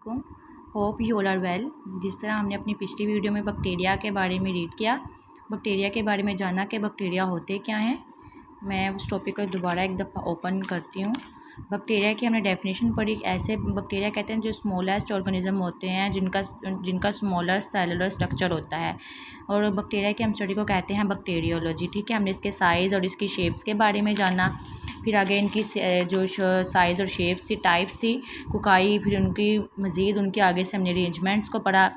वालेकुम। Hope you all are well. जिस तरह हमने अपनी पिछली वीडियो में बैक्टीरिया के बारे में रीड किया, बैक्टीरिया के बारे में जाना कि बैक्टीरिया होते क्या हैं, मैं उस टॉपिक को दोबारा एक दफ़ा ओपन करती हूँ। बैक्टीरिया की हमने डेफिनेशन पढ़ी। ऐसे बैक्टीरिया कहते हैं जो स्मॉलेस्ट ऑर्गेनिज्म होते हैं जिनका स्मॉलर सेलुलर स्ट्रक्चर होता है, और बैक्टीरिया की हम स्टडी को कहते हैं बैक्टीरियोलॉजी। ठीक है, हमने इसके साइज़ और इसकी शेप्स के बारे में जाना, फिर आगे इनकी जो साइज़ और शेप्स थी, टाइप्स थी, कुकाई, फिर उनकी मज़ीद उनके आगे से हमने अरेंजमेंट्स को पढ़ा।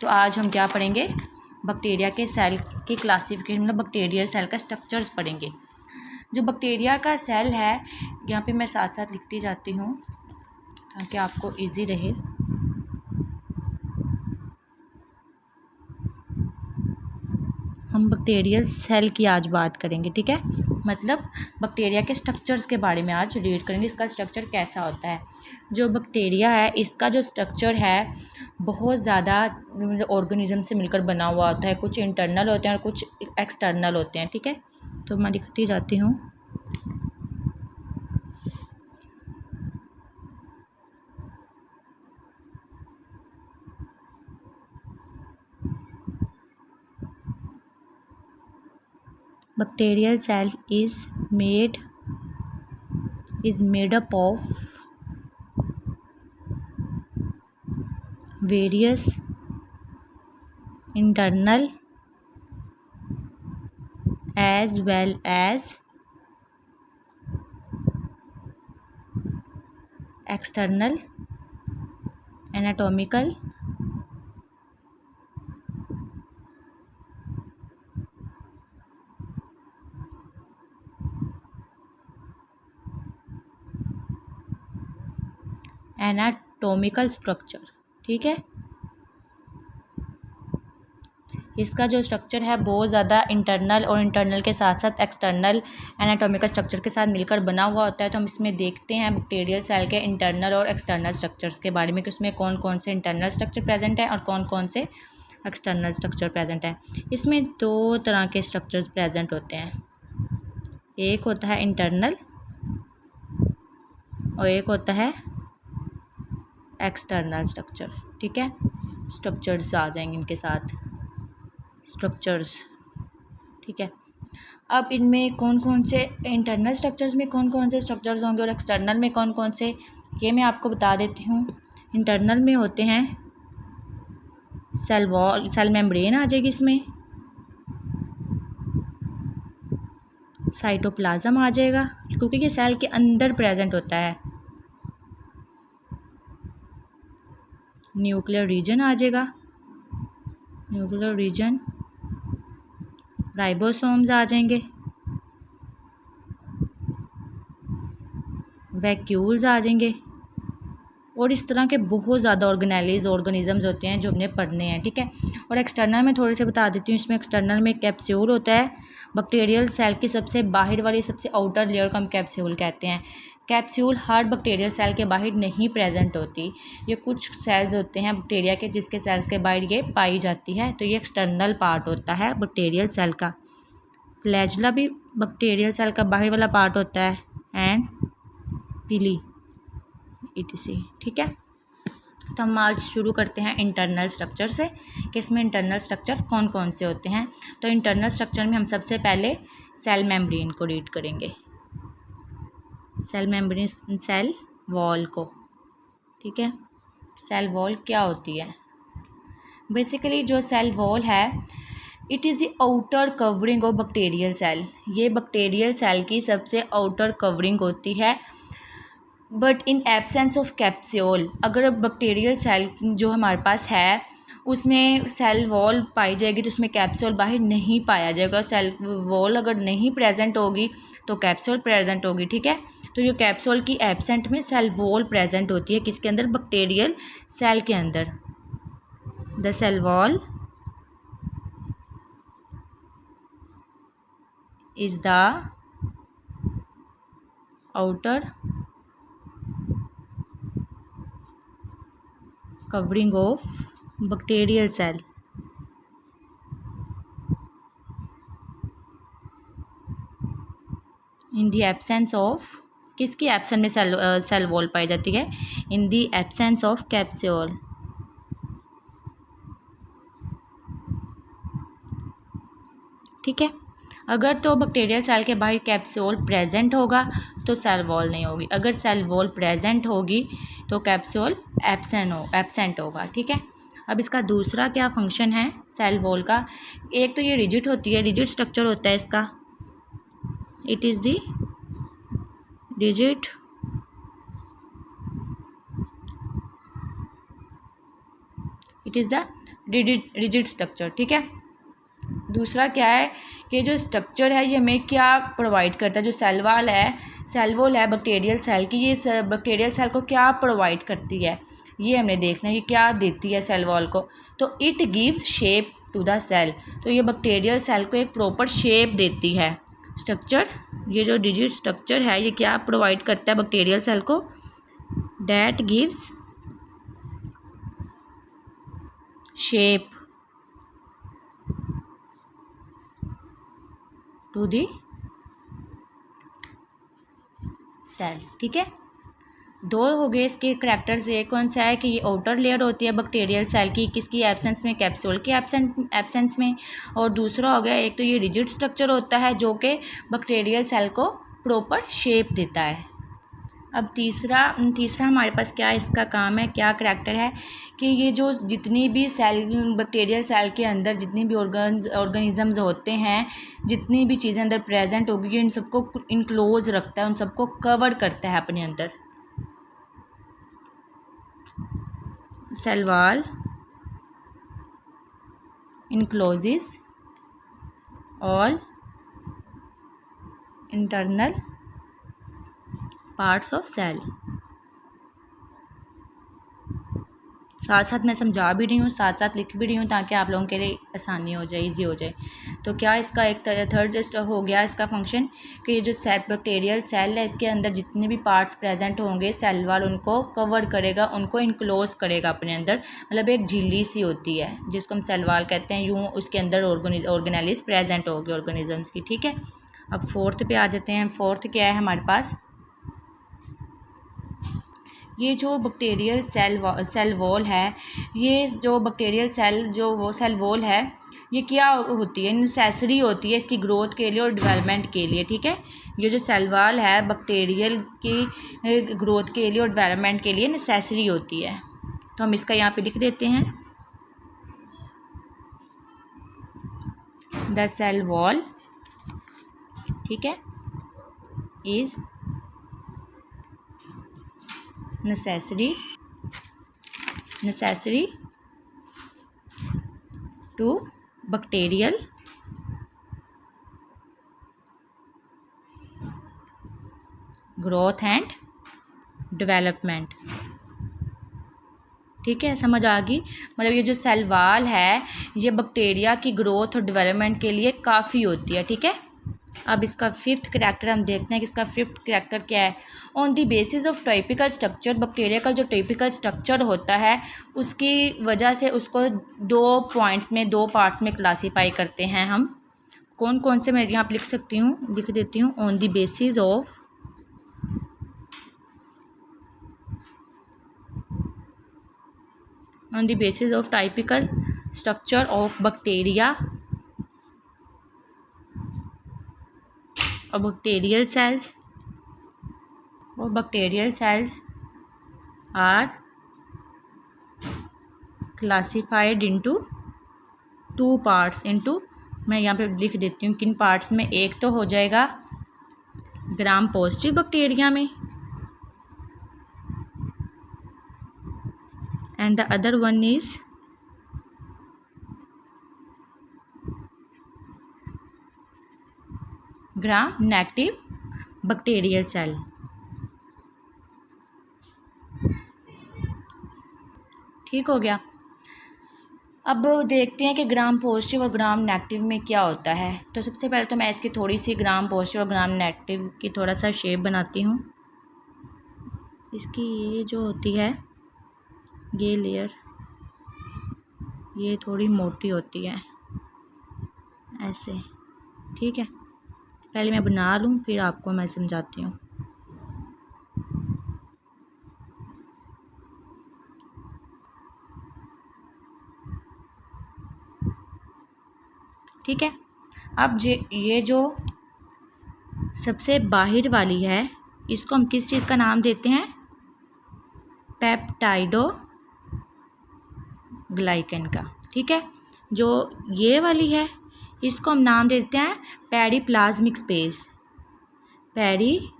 तो आज हम क्या पढ़ेंगे, बैक्टीरिया के सेल की क्लासिफिकेशन, मतलब बैक्टीरियल सेल का स्ट्रक्चर्स पढ़ेंगे। जो बैक्टीरिया का सेल है, यहाँ पे मैं साथ साथ लिखती जाती हूँ ताकि आपको इजी रहे। हम बैक्टीरियल सेल की आज बात करेंगे, ठीक है, मतलब बैक्टीरिया के स्ट्रक्चर्स के बारे में आज रीड करेंगे, इसका स्ट्रक्चर कैसा होता है। जो बैक्टीरिया है, इसका जो स्ट्रक्चर है बहुत ज़्यादा ऑर्गेनिज्म से मिलकर बना हुआ होता है। कुछ इंटरनल होते हैं और कुछ एक्सटर्नल होते हैं, ठीक है। तो मैं लिखती जाती हूँ। Bacterial cell is made up of various internal as well as external anatomical structure, ठीक है। इसका जो स्ट्रक्चर है बहुत ज़्यादा इंटरनल और इंटरनल के साथ साथ एक्सटर्नल एनाटॉमिकल स्ट्रक्चर के साथ मिलकर बना हुआ होता है। तो हम इसमें देखते हैं बैक्टीरियल सेल के इंटरनल और एक्सटर्नल स्ट्रक्चर्स के बारे में कि उसमें कौन कौन से इंटरनल स्ट्रक्चर प्रेजेंट है और कौन कौन से एक्सटर्नल स्ट्रक्चर प्रेजेंट है। इसमें दो तरह के स्ट्रक्चर्स प्रेजेंट होते हैं, एक होता है इंटरनल और एक होता है एक्सटर्नल स्ट्रक्चर, ठीक है। स्ट्रक्चर्स आ जाएंगे इनके साथ, स्ट्रक्चर्स, ठीक है। अब इनमें कौन कौन से इंटरनल स्ट्रक्चर्स में कौन कौन से स्ट्रक्चर्स होंगे और एक्सटर्नल में कौन कौन से, ये मैं आपको बता देती हूँ। इंटरनल में होते हैं सेल वॉल, सेल मेम्ब्रेन आ जाएगी, इसमें साइटोप्लाज्म आ जाएगा क्योंकि ये सेल के अंदर प्रेजेंट होता है। न्यूक्लियर रीजन आ जाएगा, न्यूक्लियर रीजन, राइबोसोम्स आ जाएंगे, वैक्यूल्स आ जाएंगे, और इस तरह के बहुत ज़्यादा ऑर्गेनिजम्स होते हैं जो हमने पढ़ने हैं, ठीक है। और एक्सटर्नल में थोड़े से बता देती हूँ। इसमें एक्सटर्नल में कैप्सूल होता है, बैक्टीरियल सेल की सबसे बाहर वाली सबसे आउटर लेयर को हम कैप्सूल कहते हैं। कैप्सूल हर बैक्टीरियल सेल के बाहर नहीं प्रेजेंट होती, ये कुछ सेल्स होते हैं बैक्टीरिया के जिसके सेल्स के बाहर ये पाई जाती है, तो ये एक्सटर्नल पार्ट होता है बैक्टीरियल सेल का। फ्लैजेला भी बैक्टीरियल सेल का बाहर वाला पार्ट होता है, एंड पीली etc, ठीक है। तो हम आज शुरू करते हैं इंटरनल स्ट्रक्चर से कि इसमें इंटरनल स्ट्रक्चर कौन कौन से होते हैं। तो इंटरनल स्ट्रक्चर में हम सबसे पहले सेल मेम्ब्रेन को रीड करेंगे, सेल मेम्ब्रेन, सेल वॉल को, ठीक है। सेल वॉल क्या होती है? बेसिकली जो सेल वॉल है, it is the outer covering of bacterial cell. ये बैक्टीरियल सेल की सबसे आउटर कवरिंग होती है, but in absence of capsule. अगर बैक्टीरियल सेल जो हमारे पास है उसमें सेल वॉल पाई जाएगी तो उसमें कैप्सूल बाहर नहीं पाया जाएगा। सेल वॉल अगर नहीं प्रेजेंट होगी तो कैप्सूल प्रेजेंट होगी, ठीक है। तो जो कैप्सूल की एब्सेंट में सेल वॉल प्रेजेंट होती है, किसके अंदर? बैक्टीरियल सेल के अंदर। The cell wall is the outer covering of bacterial cell in the absence of किसकी एब्सेंस में सेल वॉल पाई जाती है? In the absence of capsule. ठीक है, अगर तो बैक्टीरियल सेल के बाहर कैप्सूल प्रेजेंट होगा तो सेल वॉल नहीं होगी, अगर सेल वॉल प्रेजेंट होगी तो कैप्सूल एब्सेंट होगा। ठीक है, अब इसका दूसरा क्या फंक्शन है सेल वॉल का? एक तो ये रिजिड होती है, रिजिड स्ट्रक्चर होता है इसका, it is the rigid rigid structure. ठीक है, दूसरा क्या है कि जो स्ट्रक्चर है ये हमें क्या प्रोवाइड करता है? जो सेल वॉल है बैक्टीरियल सेल की, ये बैक्टीरियल सेल को क्या प्रोवाइड करती है ये हमने देखना है, ये क्या देती है सेल वॉल को। तो it gives shape to the cell, तो ये बैक्टीरियल सेल को एक प्रॉपर शेप देती है। स्ट्रक्चर, ये जो रिजिड स्ट्रक्चर है ये क्या प्रोवाइड करता है बैक्टीरियल सेल को? That gives shape to the cell. ठीक है, दो हो गए इसके करैक्टर्स। एक कौन सा है कि ये आउटर लेयर होती है बैक्टीरियल सेल की, किसकी एब्सेंस में? कैप्सूल की एब्सेंस में। और दूसरा हो गया एक तो ये रिजिड स्ट्रक्चर होता है जो कि बैक्टीरियल सेल को प्रॉपर शेप देता है। अब तीसरा हमारे पास क्या इसका काम है, क्या करैक्टर है कि ये जो जितनी भी सेल बैक्टीरियल सेल के अंदर जितनी भी ऑर्गेनिजम्स होते हैं, जितनी भी चीज़ें अंदर प्रेजेंट होगी, इन सबको इनक्लोज रखता है, उन सबको कवर करता है अपने अंदर। Cell wall encloses all internal parts of cell. साथ साथ मैं समझा भी रही हूँ, साथ साथ लिख भी रही हूँ ताकि आप लोगों के लिए आसानी हो जाए, इजी हो जाए। तो क्या इसका एक थर्ड हो गया इसका फंक्शन कि ये जो बैक्टीरियल सेल है इसके अंदर जितने भी पार्ट्स प्रेजेंट होंगे सेल वॉल उनको कवर करेगा, उनको इनक्लोज करेगा अपने अंदर। मतलब एक झिल्ली सी होती है जिसको हम सेल वॉल कहते हैं, यूँ उसके अंदर ऑर्गेनेलिज प्रेजेंट होगी ऑर्गेनिजम्स की। ठीक है, अब फोर्थ पे आ जाते हैं। फोर्थ क्या है हमारे पास? ये जो बैक्टीरियल सेल वॉल है, ये जो बैक्टीरियल सेल वॉल है ये क्या होती है? नेसेसरी होती है इसकी ग्रोथ के लिए और डेवलपमेंट के लिए। ठीक है, ये जो सेल वॉल है बैक्टीरियल की ग्रोथ के लिए और डेवलपमेंट के लिए नेसेसरी होती है। तो हम इसका यहाँ पे लिख देते हैं, द सेल वॉल, ठीक है, is necessary to bacterial growth and development। ठीक है, समझ आ गई? मतलब ये जो सेल वॉल है ये बैक्टीरिया की ग्रोथ और डेवलपमेंट के लिए काफ़ी होती है। ठीक है, अब इसका फिफ्थ करैक्टर हम देखते हैं कि इसका फिफ्थ करैक्टर क्या है। On the basis of typical structure, bacteria का जो टाइपिकल स्ट्रक्चर होता है उसकी वजह से उसको दो पार्ट्स में क्लासीफाई करते हैं हम। कौन कौन से मैं यहाँ पर लिख देती हूँ। On the basis of typical structure of bacteria और bacterial cells are classified into two parts. मैं यहाँ पे लिख देती हूँ किन पार्ट्स में। एक तो हो जाएगा ग्राम पॉजिटिव बैक्टीरिया में and the other one is gram negative bacterial cell. ठीक हो गया। अब देखते हैं कि ग्राम पॉजिटिव और ग्राम नेगेटिव में क्या होता है। तो सबसे पहले तो मैं इसकी थोड़ी सी ग्राम पॉजिटिव और ग्राम नेगेटिव की थोड़ा सा शेप बनाती हूँ। इसकी ये जो होती है ये लेयर ये थोड़ी मोटी होती है ऐसे। ठीक है, पहले मैं बना लूँ फिर आपको मैं समझाती हूँ। ठीक है। अब ये जो सबसे बाहर वाली है, इसको हम किस चीज़ का नाम देते हैं? पेप्टाइडोग्लाइकन का। ठीक है। जो ये वाली है, इसको हम नाम देते हैं पेरिप्लाज्मिक स्पेस। Periplasmic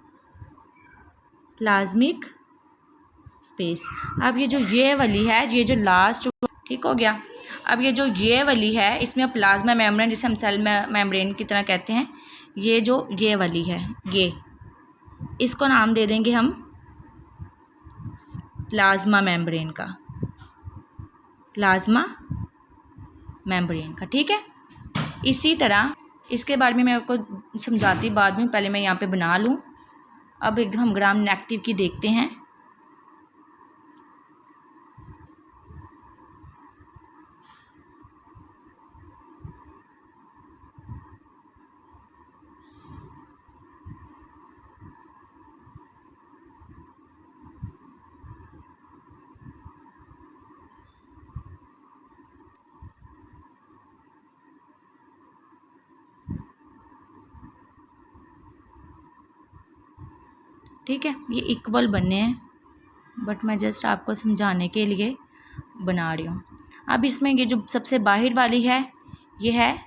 space. अब ये वाली है, ये जो लास्ट, ठीक हो गया। अब ये वाली है, इसमें प्लाज्मा मेम्ब्रेन, जिसे हम सेल मेम्ब्रेन की तरह कहते हैं, ये वाली है, इसको नाम दे देंगे हम प्लाज्मा मेम्ब्रेन का। प्लाज्मा मेम्ब्रेन का, ठीक है। इसी तरह इसके बारे में मैं आपको समझाती बाद में, पहले मैं यहाँ पे बना लूँ। अब एकदम हम ग्राम नेगेटिव की देखते हैं। ठीक है, ये इक्वल बनने हैं, बट मैं जस्ट आपको समझाने के लिए बना रही हूँ। अब इसमें ये जो सबसे बाहर वाली है, ये है,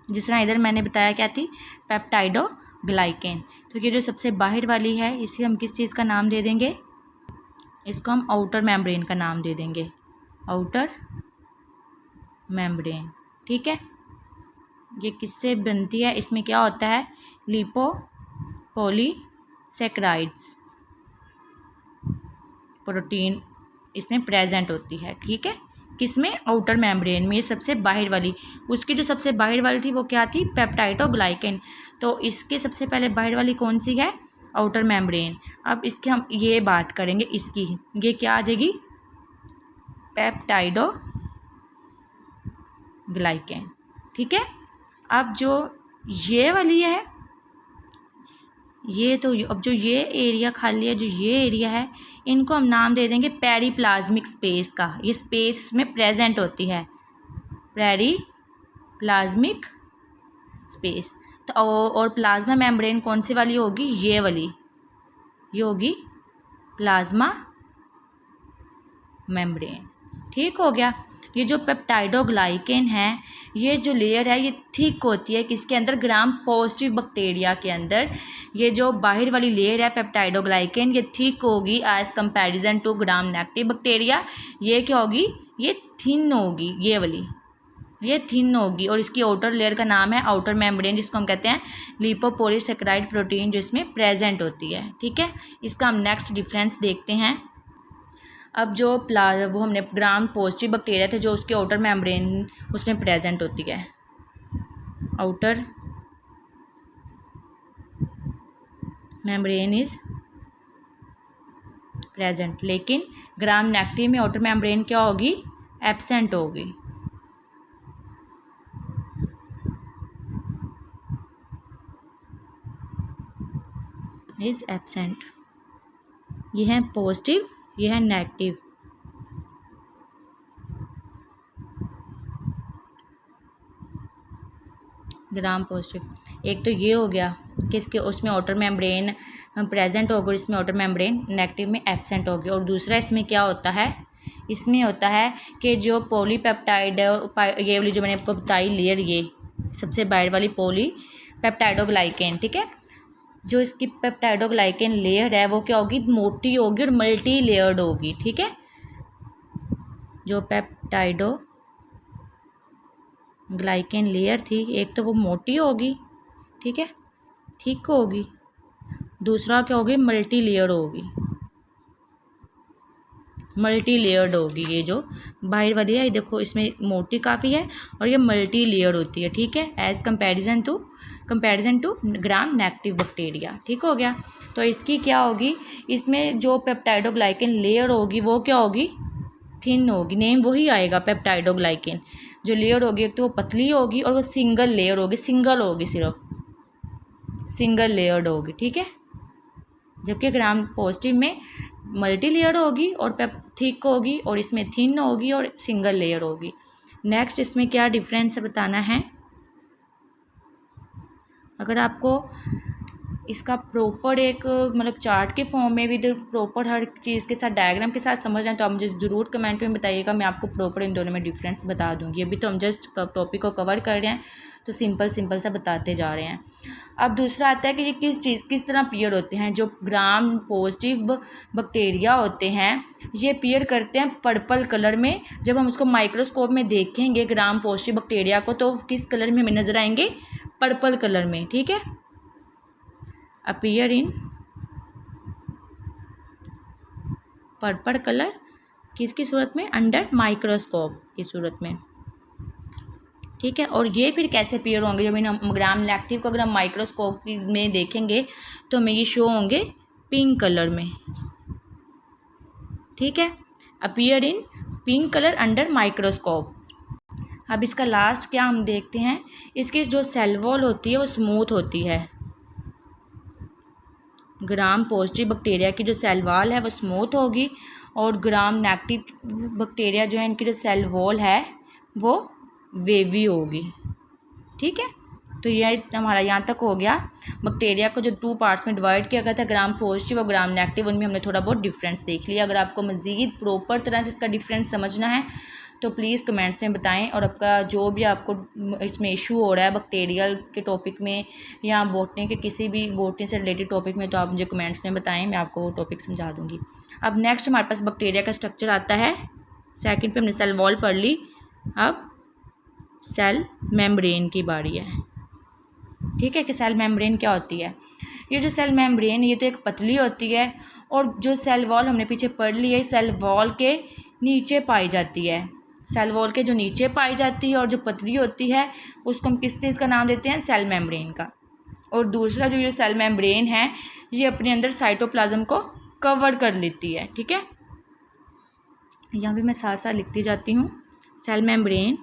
जिस तरह इधर मैंने बताया क्या थी, पेप्टाइडोग्लाइकेन। तो ये जो सबसे बाहर वाली है, इसे हम किस चीज़ का नाम दे देंगे? इसको हम आउटर मेम्ब्रेन का नाम दे देंगे, आउटर मेम्ब्रेन। ठीक है। ये किससे बनती है? इसमें क्या होता है? लिपोपॉलीसेकेराइड्स प्रोटीन इसमें प्रेजेंट होती है। ठीक है। किसमें? आउटर मेम्ब्रेन में। ये सबसे बाहर वाली, उसकी जो सबसे बाहर वाली थी वो क्या थी? पेप्टाइडोग्लाइकेन। तो इसके सबसे पहले बाहर वाली कौन सी है? Outer membrane. अब इसकी हम ये बात करेंगे, इसकी ये क्या आ जाएगी? पेप्टाइडोग्लाइकेन। ठीक है। अब जो ये वाली है, ये तो अब जो ये एरिया खाली है, जो ये एरिया है, इनको हम नाम दे देंगे पेरिप्लाज्मिक स्पेस का। ये स्पेस इसमें प्रेजेंट होती है, पेरिप्लाज्मिक स्पेस। तो और प्लाज्मा मेम्ब्रेन कौन सी वाली होगी? ये वाली, ये होगी प्लाज्मा मेम्ब्रेन। ठीक हो गया। ये जो पेप्टाइडोग्लाइकेन है, ये जो लेयर है, ये थिक होती है किसके अंदर? ग्राम पॉजिटिव बैक्टीरिया के अंदर। ये जो बाहर वाली लेयर है पेप्टाइडोग्लाइकेन, ये थिक होगी as comparison to gram negative bacteria. ये क्या होगी? ये थिन होगी, ये वाली, ये थिन होगी। और इसकी आउटर लेयर का नाम है आउटर मेम्ब्रेन, जिसको हम कहते हैं लिपोपॉलीसेकेराइड प्रोटीन, जो इसमें प्रेजेंट होती है। ठीक है। इसका हम नेक्स्ट डिफरेंस देखते हैं। अब जो वो हमने ग्राम पॉजिटिव बैक्टीरिया थे, जो उसके आउटर मेम्ब्रेन उसमें प्रेजेंट होती है, आउटर मेम्ब्रेन इज प्रेजेंट। लेकिन ग्राम नेगेटिव में आउटर मेम्ब्रेन क्या होगी? एब्सेंट होगी। Is absent. ये है पॉजिटिव, ये है नेगेटिव। ग्राम पॉजिटिव एक तो ये हो गया कि इसके उसमें आउटर मेम्ब्रेन प्रेजेंट होगा और इसमें आउटर मेम्ब्रेन नेगेटिव में एब्सेंट होगी। और दूसरा इसमें क्या होता है? इसमें होता है कि जो पॉलीपेप्टाइड, ये वाली जो मैंने आपको बताई लेयर, ये सबसे बाहर वाली पेप्टाइडोग्लाइकेन, ठीक है, जो इसकी पेप्टाइडोग्लाइकेन लेयर है वो क्या होगी? मोटी होगी और मल्टी लेयर्ड होगी। ठीक है। जो पेप्टाइडोग्लाइकेन लेयर थी, एक तो वो मोटी होगी, ठीक है, थिक होगी। दूसरा क्या होगी? मल्टी लेयर होगी, मल्टी लेयर्ड होगी। ये जो बाहर वाली है, देखो इसमें मोटी काफ़ी है और ये मल्टी लेयर होती है। ठीक है। As comparison to gram negative bacteria. ठीक हो गया। तो इसकी क्या होगी? इसमें जो पेप्टाइडोग्लाइकेन लेयर होगी वो क्या होगी? थिन होगी। नेम वही आएगा, पेप्टाइडोग्लाइकेन। जो लेयर होगी एक तो वो पतली होगी और वो सिंगल लेयर होगी, सिंगल होगी, सिर्फ सिंगल लेयर्ड होगी। ठीक है। जबकि ग्राम पॉजिटिव में मल्टी लेयर होगी और थिक होगी, और इसमें थिन होगी और सिंगल लेयर होगी। नेक्स्ट इसमें क्या डिफरेंस है बताना है। अगर आपको इसका प्रॉपर एक मतलब चार्ट के फॉर्म में भी प्रॉपर हर चीज़ के साथ डायग्राम के साथ समझना है तो आप मुझे ज़रूर कमेंट में बताइएगा, मैं आपको प्रॉपर इन दोनों में डिफरेंस बता दूंगी। अभी तो हम जस्ट टॉपिक को कवर कर रहे हैं तो सिंपल सा बताते जा रहे हैं। अब दूसरा आता है कि ये किस तरह पीयर होते हैं। जो ग्राम पॉजिटिव बैक्टीरिया होते हैं ये पीयर करते हैं पर्पल कलर में। जब हम उसको माइक्रोस्कोप में देखेंगे ग्राम पॉजिटिव बैक्टीरिया को तो किस कलर में हमें नज़र आएंगे, पर्पल कलर में, ठीक है। अपीयर इन पर्पल कलर किसकी सूरत में, अंडर माइक्रोस्कोप की सूरत में, ठीक है। और ये फिर कैसे अपीयर होंगे, जब इन ग्राम नेगेटिव को अगर हम माइक्रोस्कोप में देखेंगे तो हमें ये शो होंगे पिंक कलर में, ठीक है। Appear in pink colour under microscope. अब इसका लास्ट क्या हम देखते हैं, इसकी जो सेल वॉल होती है वो स्मूथ होती है। ग्राम पॉजिटिव बैक्टीरिया की जो सेल वॉल है वो स्मूथ होगी और ग्राम नेगेटिव बैक्टीरिया जो है इनकी जो सेल वॉल है वो वेवी होगी, ठीक है। तो यह हमारा यहाँ तक हो गया। बैक्टीरिया को जो 2 पार्ट्स में डिवाइड किया गया था, ग्राम पॉजिटिव और ग्राम नेगेटिव, उनमें हमने थोड़ा बहुत डिफरेंस देख लिया। अगर आपको मज़ीद प्रॉपर तरह से इसका डिफरेंस समझना है तो प्लीज़ कमेंट्स में बताएं। और आपका जो भी आपको इसमें इशू हो रहा है बैक्टीरियल के टॉपिक में या बॉटनी के किसी भी बॉटनी से रिलेटेड टॉपिक में तो आप मुझे कमेंट्स में बताएं, मैं आपको वो टॉपिक समझा दूँगी। अब नेक्स्ट हमारे पास बैक्टीरिया का स्ट्रक्चर आता है। सेकंड पे हमने सेल वॉल पढ़ ली, अब सेल मेम्ब्रेन की बारी है, ठीक है। कि सेल मेम्ब्रेन क्या होती है। ये जो सेल मेम्ब्रेन ये तो एक पतली होती है और जो सेल वॉल हमने पीछे पढ़ ली है सेल वॉल के नीचे पाई जाती है। सेल वॉल के जो नीचे पाई जाती है और जो पतली होती है उसको हम किस चीज़ का नाम देते हैं, सेल मेम्ब्रेन का। और दूसरा जो ये सेल मेम्ब्रेन है ये अपने अंदर साइटोप्लाज्म को कवर कर लेती है, ठीक है। यहाँ भी मैं साथ साथ लिखती जाती हूँ। सेल मेम्ब्रेन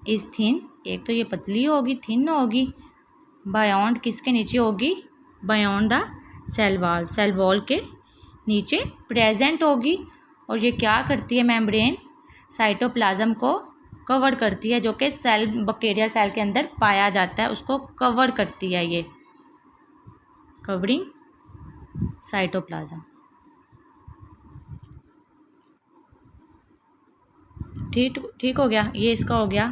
इज थिन, एक तो ये पतली होगी, थिन होगी, बायोंड किसके नीचे होगी, beyond the cell wall, cell wall के नीचे प्रेजेंट होगी। और ये क्या करती है मेम्ब्रेन, साइटोप्लाज्म को कवर करती है जो कि सेल बैक्टीरियल सेल के अंदर पाया जाता है, उसको कवर करती है ये, कवरिंग साइटोप्लाज्म, ठीक हो गया। ये इसका हो गया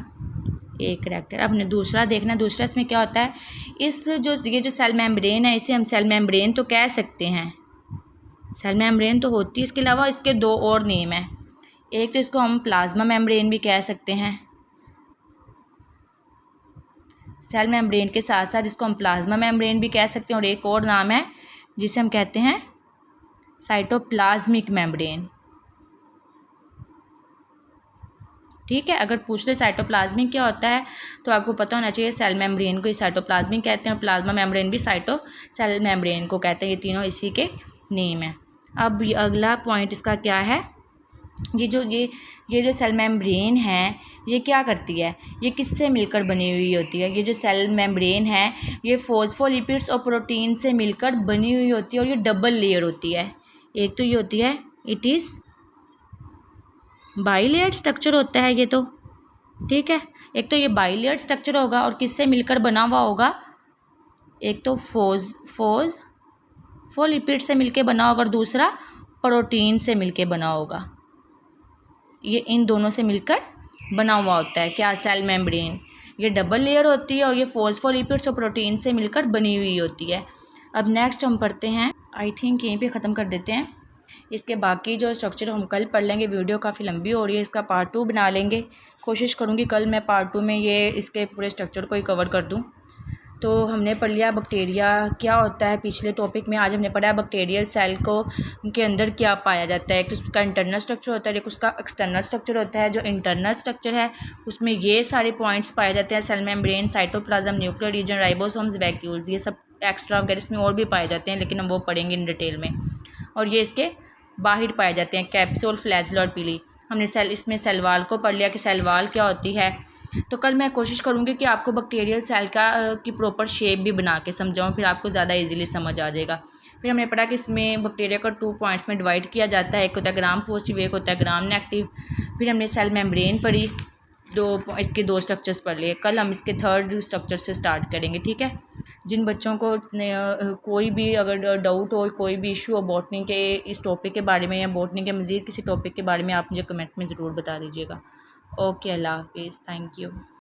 एक करैक्टर। अब हमने दूसरा देखना, दूसरा इसमें क्या होता है, ये जो सेल मेम्ब्रेन है इसे हम सेल मेम्ब्रेन तो कह सकते हैं, सेल मेम्ब्रेन तो होती है, इसके अलावा इसके 2 और नेम है। एक तो इसको हम प्लाज्मा मेम्ब्रेन भी कह सकते हैं, सेल मेम्ब्रेन के साथ साथ इसको हम प्लाज्मा मेम्ब्रेन भी कह सकते हैं। और एक और नाम है जिसे हम कहते हैं साइटोप्लाज्मिक मेम्ब्रेन, ठीक है। अगर पूछते साइटोप्लाज्मिक क्या होता है तो आपको पता होना चाहिए सेल मेम्ब्रेन को साइटोप्लाज्मिक कहते हैं और प्लाज्मा मेम्ब्रेन भी सेल मेम्ब्रेन को कहते हैं, ये तीनों इसी के नेम है। अब अगला पॉइंट इसका क्या है, ये जो सेल मेम्ब्रेन है ये क्या करती है, ये किससे मिलकर बनी हुई होती है। ये जो सेल मेम्ब्रेन है ये फॉस्फोलिपिड्स और प्रोटीन से मिलकर बनी हुई होती है और ये डबल लेयर होती है। एक तो ये होती है, इट इज़ बाइलेयर्ड स्ट्रक्चर होता है ये तो, ठीक है। एक तो ये बाइलेयर्ड स्ट्रक्चर होगा और किससे मिलकर बना हुआ होगा, एक तो फॉस्फोलिपिड से मिलके बना होगा और दूसरा प्रोटीन से मिलके बना होगा। ये इन दोनों से मिलकर बना हुआ होता है क्या, सेल मेम्ब्रेन। ये डबल लेयर होती है और ये फॉस्फोलिपिड्स और प्रोटीन से मिलकर बनी हुई होती है। अब नेक्स्ट हम पढ़ते हैं, आई थिंक यहीं पे ख़त्म कर देते हैं। इसके बाकी जो स्ट्रक्चर हम कल पढ़ लेंगे, वीडियो काफ़ी लंबी हो रही है, इसका पार्ट 2 बना लेंगे। कोशिश करूँगी कल मैं पार्ट 2 में ये इसके पूरे स्ट्रक्चर को ही कवर कर दूँ। तो हमने पढ़ लिया बैक्टीरिया क्या होता है पिछले टॉपिक में। आज हमने पढ़ा बैक्टीरियल सेल को उनके अंदर क्या पाया जाता है, एक तो उसका इंटरनल स्ट्रक्चर होता है, एक उसका एक्सटर्नल स्ट्रक्चर होता है। जो इंटरनल स्ट्रक्चर है उसमें ये सारे पॉइंट्स पाए जाते हैं, cell membrane, cytoplasm, nuclear region, ribosomes, vacuoles, ये सब एक्स्ट्रा वगैरह इसमें और भी पाए जाते हैं लेकिन हम वो पढ़ेंगे इन डिटेल में। और ये इसके बाहर पाए जाते हैं, कैप्सूल, फ्लैजुला और पीली। हमने इसमें सेल वॉल को पढ़ लिया कि सेल वॉल क्या होती है। तो कल मैं कोशिश करूँगी कि आपको बैक्टीरियल सेल की प्रॉपर शेप भी बना के समझाऊँ, फिर आपको ज़्यादा इजीली समझ आ जाएगा। फिर हमने पढ़ा कि इसमें बैक्टीरिया को 2 पॉइंट्स में डिवाइड किया जाता है, एक होता है ग्राम पॉजिटिव, एक होता है ग्राम नेगेटिव। फिर हमने सेल मेम्ब्रेन पढ़ी, इसके 2 स्ट्रक्चर्स पढ़ लिए। कल हम इसके 3rd स्ट्रक्चर से स्टार्ट करेंगे, ठीक है। जिन बच्चों को कोई भी अगर डाउट हो, कोई भी इशू हो बॉटनी के इस टॉपिक के बारे में या बॉटनी के मज़ीद किसी टॉपिक के बारे में, आप मुझे कमेंट में ज़रूर बता दीजिएगा। ओके, अल्लाह हाफिज़, थैंक यू।